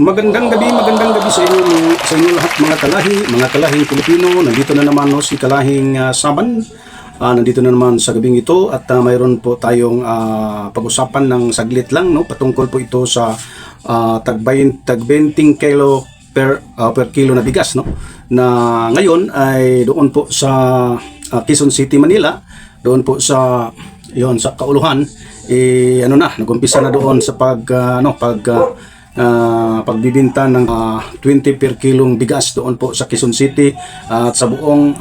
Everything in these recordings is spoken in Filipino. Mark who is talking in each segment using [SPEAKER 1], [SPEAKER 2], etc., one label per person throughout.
[SPEAKER 1] Magandang gabi sa inyo lahat mga kalahing Pilipino. Nandito na naman si kalahing Saban. Nandito na naman sa gabing ito at mayroon po tayong pag-usapan ng saglit lang, no, patungkol po ito sa tag 20 kilo per kilo na bigas, no, na ngayon ay doon po sa Quezon City, Manila, doon po sa Kauluhan, nag-umpisa na doon sa pagbibinta ng 20 per kilong bigas doon po sa Quezon City at sa buong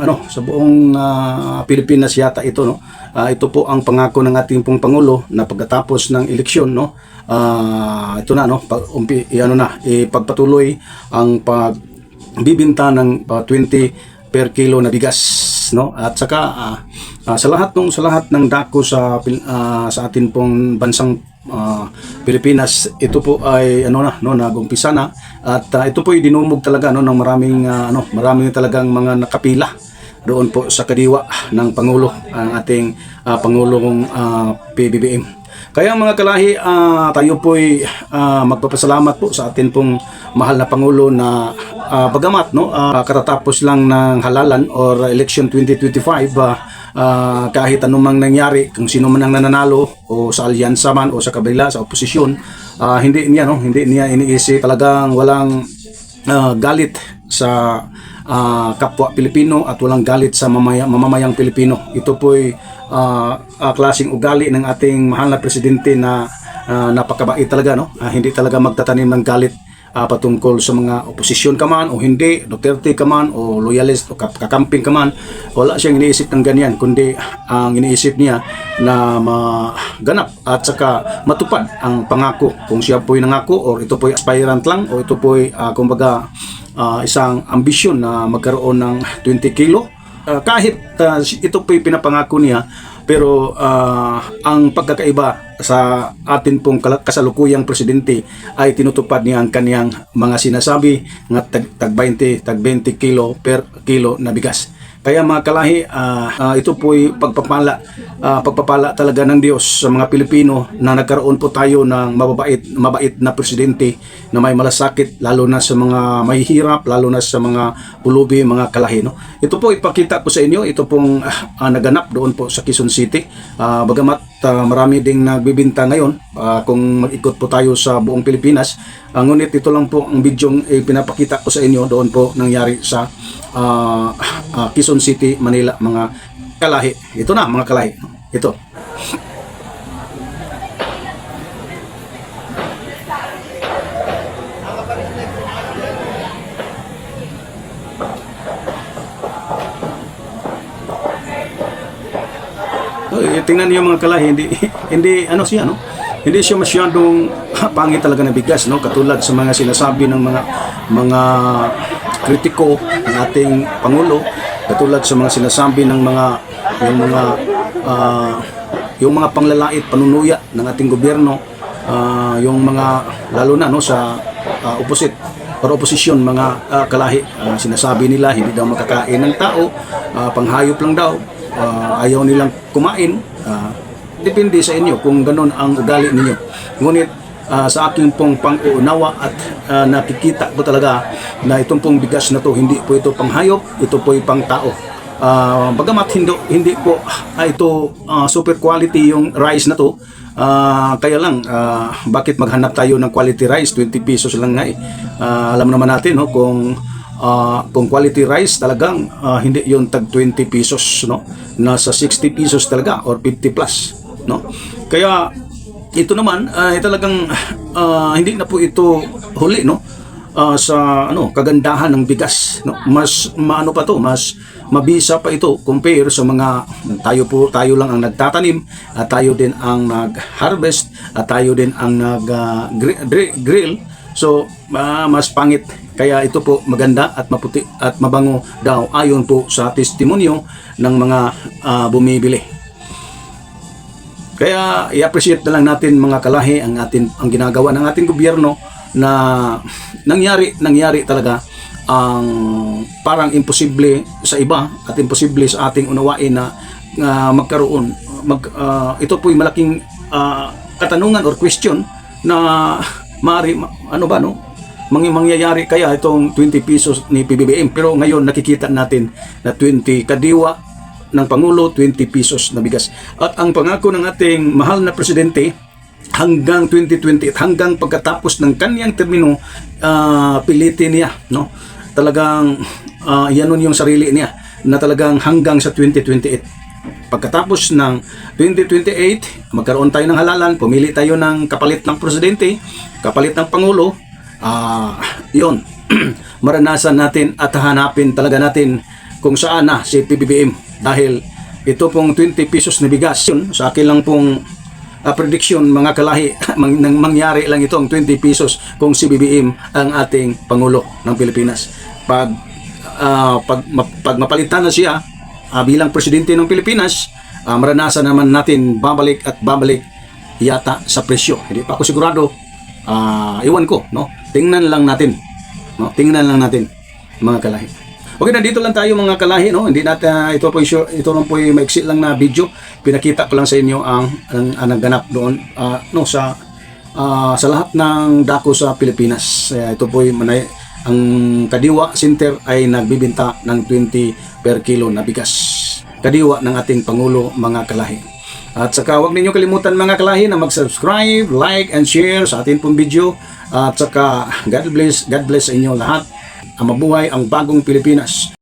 [SPEAKER 1] Pilipinas yata ito, no. Ito po ang pangako ng ating pong pangulo na pagkatapos ng eleksyon, no, ito na, no, ipagpatuloy ang pagbibinta ng 20 per kilo na bigas, no. At saka sa lahat ng dako sa atin pong bansang Pilipinas, ito po ay nag-umpisa na at ito po ay dinumog talaga, no, ng maraming talagang mga nakapila doon po sa kadiwa ng Pangulo, ang ating Pangulong PBBM. Kaya mga kalahi, tayo po ay magpapasalamat po sa atin pong mahal na Pangulo na bagamat, no, katatapos lang ng halalan or election 2025, kahit anumang nangyari, kung sino man ang nananalo o sa alyansa man o sa kabila, sa oposisyon, hindi niya iniisip, talagang walang galit sa kapwa Pilipino at walang galit sa mamamayang Pilipino. Ito po ay klaseng ugali ng ating mahal na presidente na napakabait talaga, no. Hindi talaga magtatanim ng galit patungkol sa mga oposisyon ka man o hindi, Duterte ka man o loyalist o kakamping ka man. Wala siyang iniisip ng ganyan, kundi ang iniisip niya na maganap at saka matupad ang pangako. Kung siya po'y nangako o ito po'y aspirant lang o ito po'y isang ambisyon na magkaroon ng 20 kilo, kahit ito po'y pinapangako niya, pero ang pagkakaiba sa atin pong kasalukuyang presidente ay tinutupad niya ang kaniyang mga sinasabi ng tag 20 kilo per kilo na bigas. Kaya mga kalahi, ito po ay pagpapala talaga ng Diyos sa mga Pilipino na nagkaroon po tayo ng mabait na presidente na may malasakit, lalo na sa mga mahihirap, lalo na sa mga pulubi, mga kalahi, no. Ito po ipakita ko sa inyo, ito pong naganap doon po sa Quezon City. Bagamat marami ding nagbibinta ngayon, kung mag-ikot po tayo sa buong Pilipinas, ngunit ito lang po ang bidyong pinapakita ko sa inyo doon po nangyari sa Quezon City, Manila, mga kalahi. Ito na mga kalahi, ito. Tingnan niyo mga kalahi, hindi siya, no? Hindi siya masyadong pangit talaga na bigas, no? Katulad sa mga sinasabi ng mga kritiko ng ating Pangulo, katulad sa mga sinasabi ng yung mga panglalait, panunuya ng ating gobyerno, yung mga lalo na, no, sa oposisyon, mga kalahi, sinasabi nila hindi daw makakain ng tao, panghayop lang daw, ayaw nilang kumain. Depende sa inyo kung ganun ang ugali ninyo. Ngunit sa aking pong pang-uunawa at nakikita ko talaga na itong pong bigas na to, hindi po ito panghayop, ito po ay pang tao. Bagamat hindi po ito super quality yung rice na to, kaya lang bakit maghanap tayo ng quality rice? 20 pesos lang nga eh. Alam naman natin, no, kung quality rice talagang hindi yung tag 20 pesos, no, nasa 60 pesos talaga or 50 plus, no. Kaya ito naman talagang hindi na po ito huli, no, sa kagandahan ng bigas, no. Mas mas mabisa pa ito compare sa mga tayo lang ang nagtatanim, at tayo din ang nag-harvest, at tayo din ang nag-grill. So mas pangit. Kaya ito po maganda at maputi at mabango daw ayon po sa testimonyo ng mga bumibili. Kaya i-appreciate na lang natin mga kalahi ang ginagawa ng ating gobyerno na nangyari talaga ang parang imposible sa iba at imposible sa ating unawain na magkaroon. Ito po ay malaking katanungan or question na mangyayari kaya itong 20 pesos ni PBBM. Pero ngayon nakikita natin na 20 kadiwa ng Pangulo, 20 pesos na bigas. At ang pangako ng ating mahal na presidente hanggang 2028, hanggang pagkatapos ng kanyang termino, pilitin niya, no? Talagang yanon yung sarili niya na talagang hanggang sa 2028. Pagkatapos ng 2028, magkaroon tayo ng halalan, pumili tayo ng kapalit ng presidente, kapalit ng Pangulo, yun, maranasan natin at hanapin talaga natin kung saan na si PBBM. Dahil ito pong 20 pesos na bigas, yun, sa akin lang pong prediction, mga kalahi, mangyari lang itong 20 pesos kung si BBM ang ating Pangulo ng Pilipinas. Pag mapalitan na siya bilang presidente ng Pilipinas, maranasan naman natin babalik at babalik yata sa presyo. Hindi pa ako sigurado. Iwan ko, no? Tingnan lang natin. No? Tingnan lang natin, mga kalahi. Okay, nandito lang tayo mga kalahi, no? Hindi natin ito lang po yung maiksi lang na video. Pinakita ko lang sa inyo ang naganap doon no sa lahat ng dako sa Pilipinas. Ito po yung ang Kadiwa Center ay nagbibenta ng 20 per kilo na bigas. Kadiwa ng ating Pangulo, mga kalahi. At saka huwag ninyo kalimutan mga kalahi na mag-subscribe, like, and share sa ating pong video. At saka God bless sa inyo lahat. Mabuhay ang bagong Pilipinas.